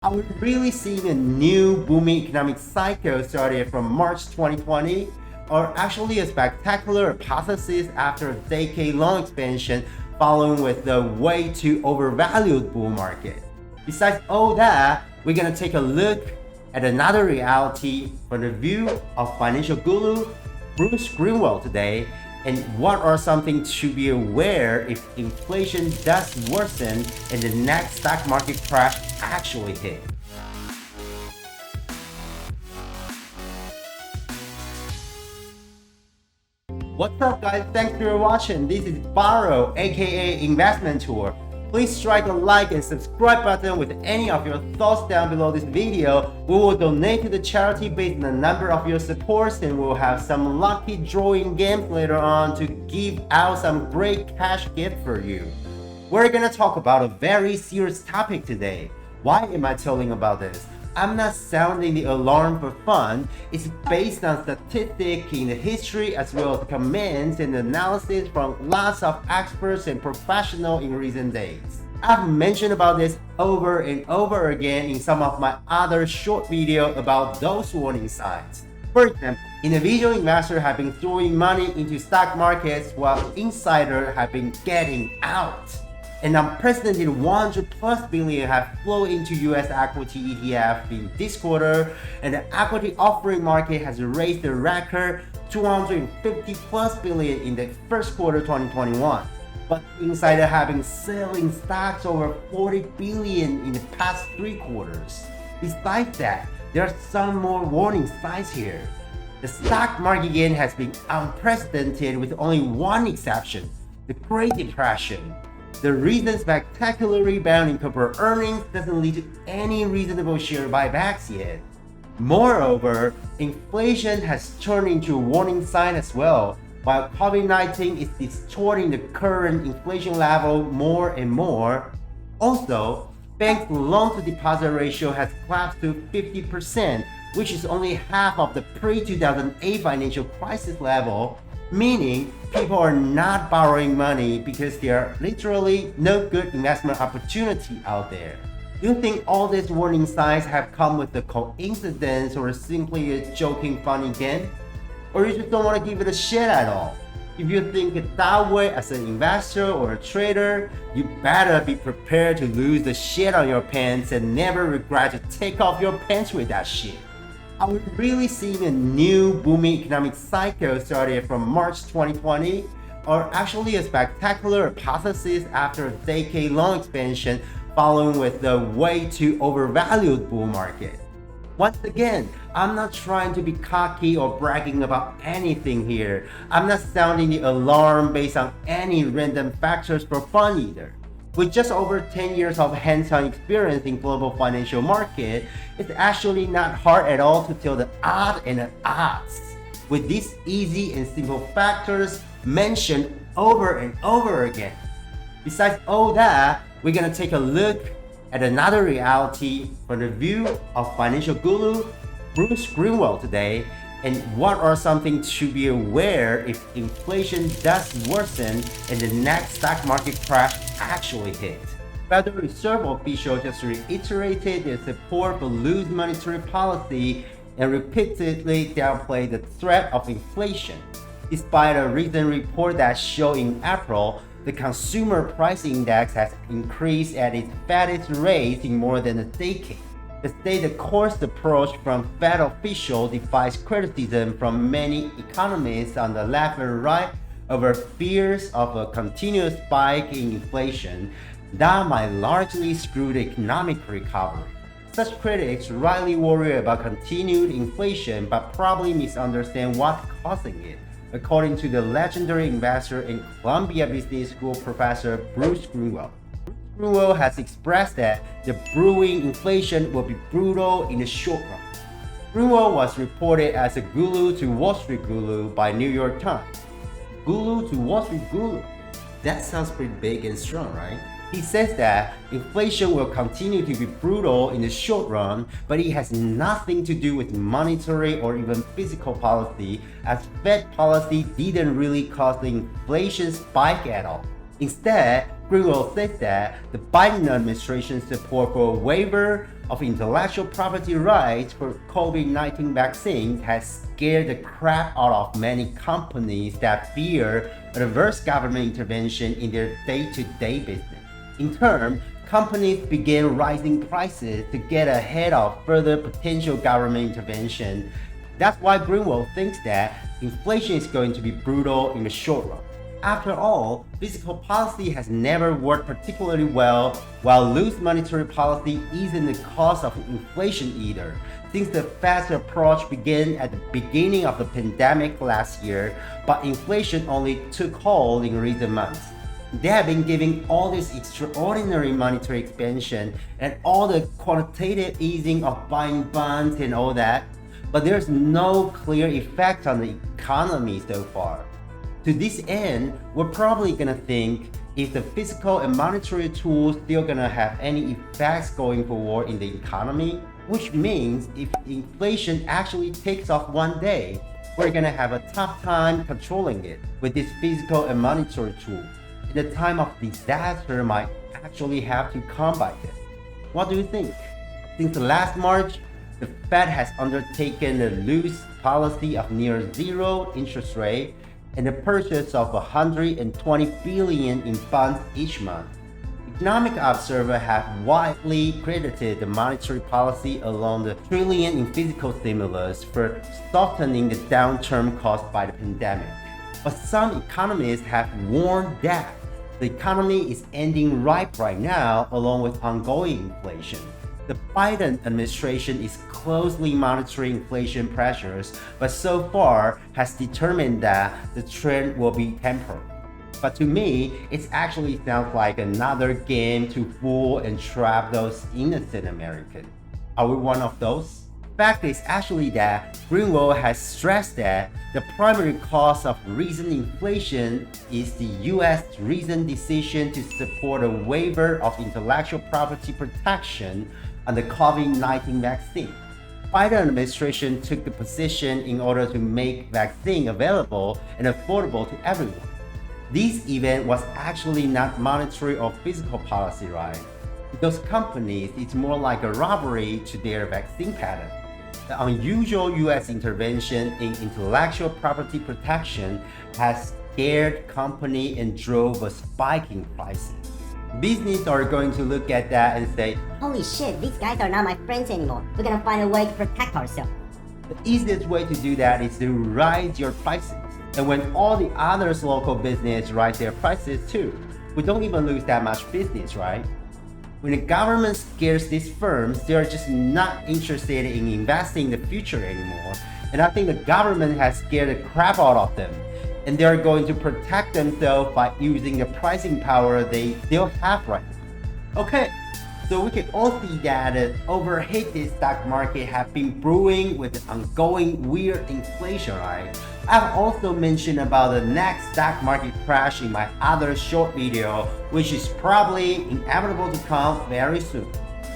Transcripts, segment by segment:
Are we really seeing a new booming economic cycle started from March 2020, or actually a spectacular apotheosis after a decade-long expansion following with the way too overvalued bull market? Besides all that, we're gonna take a look at another reality from the view of financial guru Bruce Greenwald today, and what are something to be aware if inflation does worsen and the next stock market crash actually hit. What's up guys, thanks for watching. This is Barro aka Investmentor. Please strike a like and subscribe button with any of your thoughts down below this video. We will donate to the charity based on the number of your supports, and we'll have some lucky drawing games later on to give out some great cash gift for you. We're gonna talk about a very serious topic today. Why am I telling about this? I'm not sounding the alarm for fun. It's based on statistics in the history as well as comments and analysis from lots of experts and professionals in recent days. I've mentioned about this over and over again in some of my other short videos about those warning signs. For example, individual investors have been throwing money into stock markets while insiders have been getting out. An unprecedented 100+ billion have flowed into US equity ETF in this quarter, and the equity offering market has raised a record 250+ billion in the first quarter 2021. But insiders have been selling stocks over 40 billion in the past 3 quarters. Besides that, there are some more warning signs here. The stock market gain has been unprecedented with only one exception, the Great Depression. The recent spectacular rebound in corporate earnings doesn't lead to any reasonable share buybacks yet. Moreover, inflation has turned into a warning sign as well, while COVID-19 is distorting the current inflation level more and more. Also, bank loan-to-deposit ratio has collapsed to 50%, which is only half of the pre-2008 financial crisis level, meaning people are not borrowing money because there are literally no good investment opportunity out there. Do you think all these warning signs have come with a coincidence or simply a joking fun again? Or you just don't want to give it a shit at all? If you think it that way as an investor or a trader, you better be prepared to lose the shit on your pants and never regret to take off your pants with that shit. Are we really seeing a new booming economic cycle started from March 2020, or actually a spectacular apotheosis after a decade-long expansion following with the way too overvalued bull market? Once again, I'm not trying to be cocky or bragging about anything here. I'm not sounding the alarm based on any random factors for fun either. With just over 10 years of hands-on experience in global financial market, it's actually not hard at all to tell the odd and the odds. With these easy and simple factors mentioned over and over again. Besides all that, we're gonna take a look at another reality from the view of financial guru Bruce Greenwald today, and what are something to be aware if inflation does worsen and the next stock market crash actually hit. Federal Reserve officials just reiterated their support for loose monetary policy and repeatedly downplayed the threat of inflation. Despite a recent report that showed in April, the consumer price index has increased at its fastest rate in more than a decade. The stated course approach from Fed officials defies criticism from many economists on the left and right over fears of a continuous spike in inflation that might largely screw the economic recovery. Such critics rightly worry about continued inflation but probably misunderstand what's causing it, according to the legendary investor and Columbia Business School professor Bruce Greenwald. Greenwald has expressed that the brewing inflation will be brutal in the short run. Greenwald was reported as a guru to Wall Street guru by New York Times. Guru to Wall Street guru? That sounds pretty big and strong, right? He says that inflation will continue to be brutal in the short run, but it has nothing to do with monetary or even fiscal policy, as Fed policy didn't really cause the inflation spike at all. Instead, Greenwald says that the Biden administration's support for a waiver of intellectual property rights for COVID-19 vaccines has scared the crap out of many companies that fear adverse government intervention in their day-to-day business. In turn, companies began raising prices to get ahead of further potential government intervention. That's why Greenwald thinks that inflation is going to be brutal in the short run. After all, fiscal policy has never worked particularly well, while loose monetary policy isn't the cause of inflation either, since the Fed's approach began at the beginning of the pandemic last year, but inflation only took hold in recent months. They have been giving all this extraordinary monetary expansion and all the quantitative easing of buying bonds and all that, but there's no clear effect on the economy so far. To this end, we're probably gonna think if the fiscal and monetary tools still gonna have any effects going forward in the economy, which means if inflation actually takes off one day, we're gonna have a tough time controlling it with this fiscal and monetary tool. The time of disaster might actually have to come by this. What do you think? Since last March, the Fed has undertaken a loose policy of near zero interest rate and the purchase of 120 billion in bonds each month. Economic observers have widely credited the monetary policy along the trillion in fiscal stimulus for softening the downturn caused by the pandemic. But some economists have warned that the economy is ending right now along with ongoing inflation. The Biden administration is closely monitoring inflation pressures, but so far has determined that the trend will be temporary. But to me, it actually sounds like another game to fool and trap those innocent Americans. Are we one of those? Fact is actually that Greenwald has stressed that the primary cause of recent inflation is the US recent decision to support a waiver of intellectual property protection on the COVID-19 vaccine. Biden administration took the position in order to make vaccine available and affordable to everyone. This event was actually not monetary or fiscal policy, right? Those companies, it's more like a robbery to their vaccine pattern. The unusual US intervention in intellectual property protection has scared companies and drove a spike in prices. Businesses are going to look at that and say, holy shit, these guys are not my friends anymore. We're gonna find a way to protect ourselves. The easiest way to do that is to raise your prices. And when all the others local business raise their prices too, we don't even lose that much business, right? When the government scares these firms, they're just not interested in investing in the future anymore. And I think the government has scared the crap out of them. And they're going to protect themselves by using the pricing power they still have right now. Okay, so we can all see that the overheated stock market have been brewing with the ongoing weird inflation, right? I've also mentioned about the next stock market crash in my other short video, which is probably inevitable to come very soon.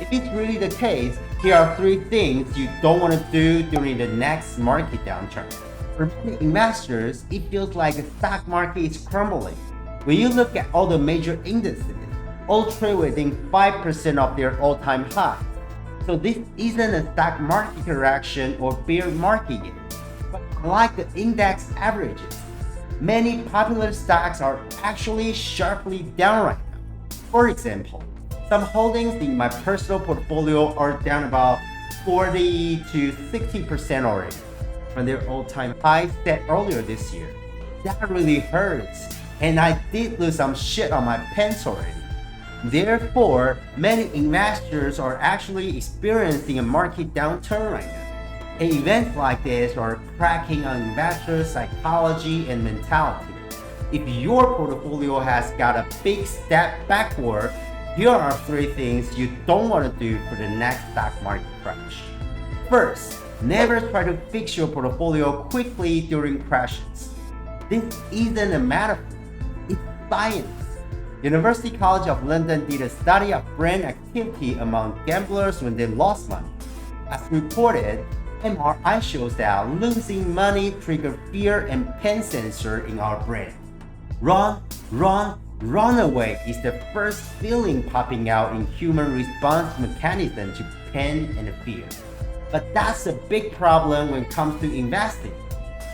If it's really the case, here are 3 things you don't want to do during the next market downturn. For many investors, it feels like the stock market is crumbling. When you look at all the major indices, all trade within 5% of their all-time highs. So this isn't a stock market correction or bear market yet. But unlike the index averages, many popular stocks are actually sharply down right now. For example, some holdings in my personal portfolio are down about 40 to 60% already from their all-time highs set earlier this year. That really hurts, and I did lose some shit on my pants already. Therefore, many investors are actually experiencing a market downturn right now. And events like this are cracking on investors' psychology and mentality. If your portfolio has got a big step backward, here are 3 things you don't want to do for the next stock market crash. First, never try to fix your portfolio quickly during crashes. This isn't a metaphor, it's science. University College of London did a study of brain activity among gamblers when they lost money. As reported, MRI shows that losing money triggers fear and pain sensor in our brain. Run, Runaway is the first feeling popping out in human response mechanism to pain and fear. But that's a big problem when it comes to investing.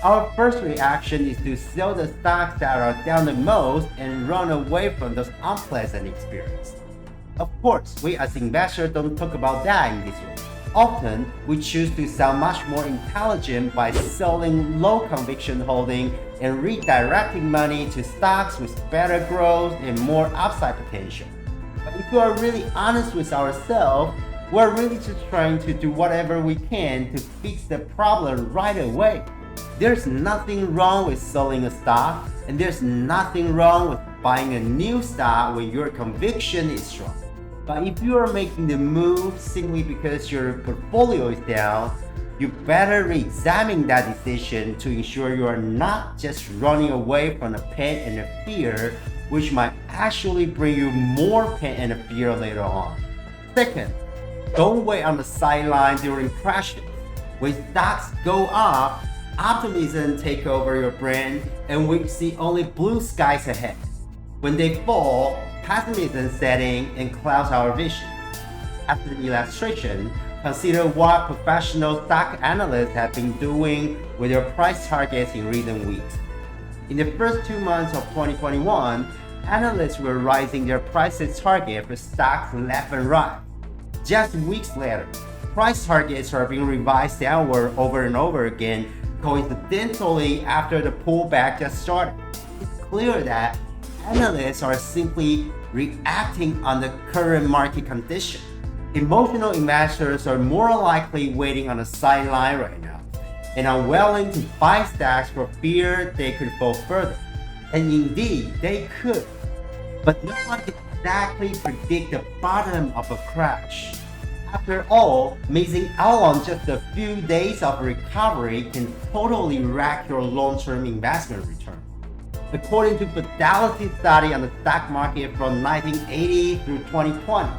Our first reaction is to sell the stocks that are down the most and run away from those unpleasant experiences. Of course, we as investors don't talk about that in this way. Often, we choose to sound much more intelligent by selling low conviction holding and redirecting money to stocks with better growth and more upside potential. But if we are really honest with ourselves, we're really just trying to do whatever we can to fix the problem right away. There's nothing wrong with selling a stock, and there's nothing wrong with buying a new stock when your conviction is strong. But if you are making the move simply because your portfolio is down, you better re-examine that decision to ensure you are not just running away from the pain and the fear, which might actually bring you more pain and fear later on. Second, don't wait on the sideline during crashes. When stocks go up, optimism takes over your brain and we see only blue skies ahead. When they fall, pessimism sets in and clouds our vision. As an illustration, consider what professional stock analysts have been doing with their price targets in recent weeks. In the first 2 months of 2021, analysts were raising their prices target for stocks left and right. Just weeks later, price targets are being revised downward over and over again, coincidentally after the pullback just started. It's clear that analysts are simply reacting on the current market condition. Emotional investors are more likely waiting on the sideline right now and are willing to buy stocks for fear they could fall further. And indeed, they could. But no one can exactly predict the bottom of a crash. After all, missing out on just a few days of recovery can totally wreck your long-term investment return. According to Fidelity study on the stock market from 1980 through 2020,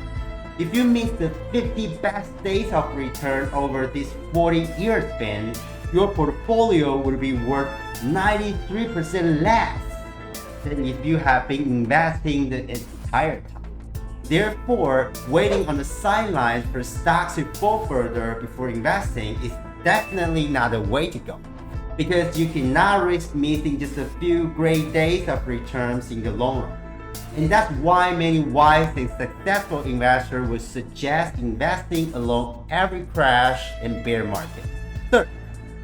if you miss the 50 best days of return over this 40-year span, your portfolio would be worth 93% less than if you have been investing the entire time. Therefore, waiting on the sidelines for stocks to fall further before investing is definitely not the way to go, because you cannot risk missing just a few great days of returns in the long run. And that's why many wise and successful investors would suggest investing along every crash and bear market. Third,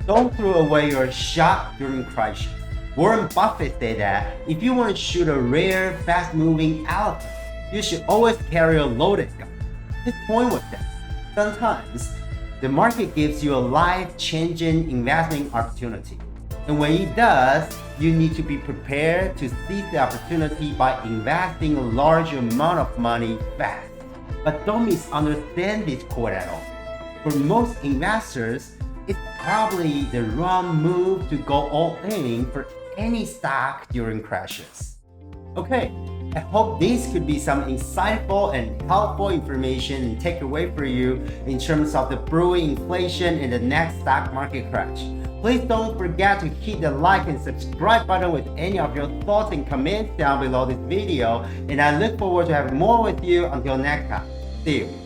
don't throw away your shot during crisis. Warren Buffett said that if you want to shoot a rare, fast-moving elephant, you should always carry a loaded gun. His point was that sometimes the market gives you a life-changing investment opportunity. And when it does, you need to be prepared to seize the opportunity by investing a large amount of money fast. But don't misunderstand this quote at all. For most investors, it's probably the wrong move to go all in for any stock during crashes. Okay, I hope this could be some insightful and helpful information and takeaway for you in terms of the brewing inflation and the next stock market crash. Please don't forget to hit the like and subscribe button with any of your thoughts and comments down below this video, and I look forward to having more with you until next time. See you.